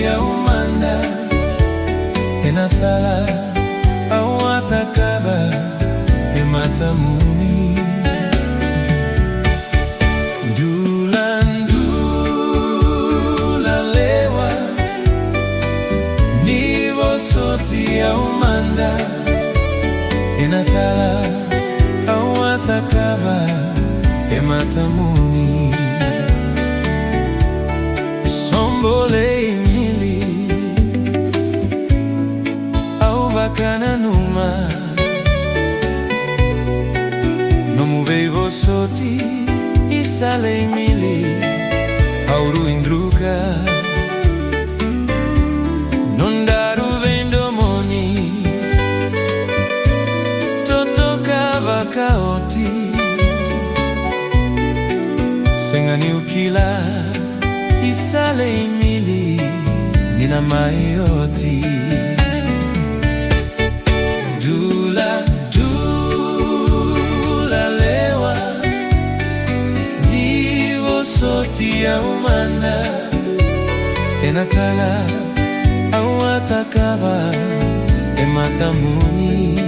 ya umanda enathala awathakava ematamuni Dula ndula lewa nivo soti ya umanda enathala awathakava ematamuni Sombole imili au vakana numa no muvevo soti isale imili au ruindruka non daru vendomoni totoka vakaoti sengani ukila isale imili nina mayoti Dula lewa nivo soti ya umanda enathala awathakava ematamuni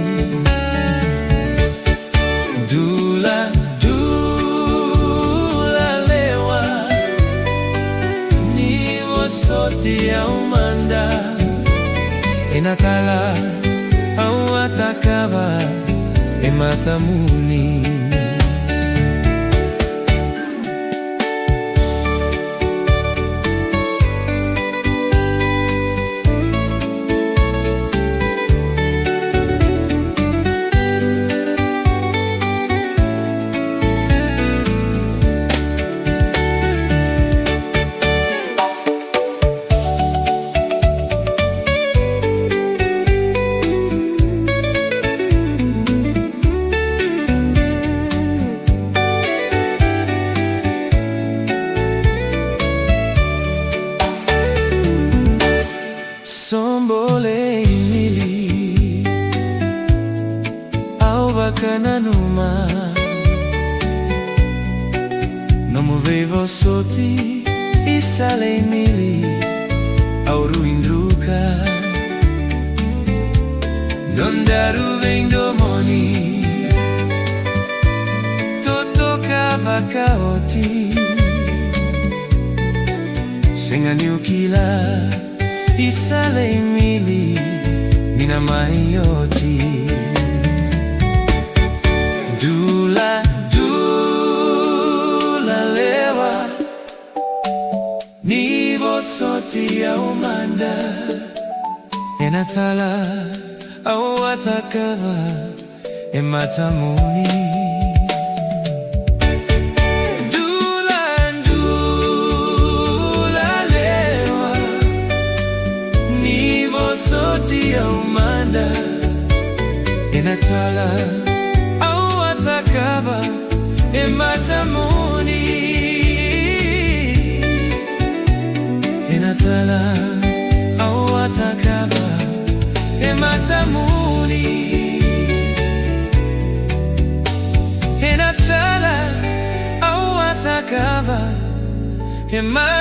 Dula lewa nivo soti ya umanda enathala awathakava ematamuni Sombole imili au vakana numa no muvevo soti isale imili au ruindruka non daru vendomoni totoka vakaoti sengani ukila isale imili nina mayoti Dula lewa nivo soti ya umanda enathala awathakava ematamuni ya umanda enathala awathakava ematamuni enathala awathakava ematamuni enathala awathakava ematamuni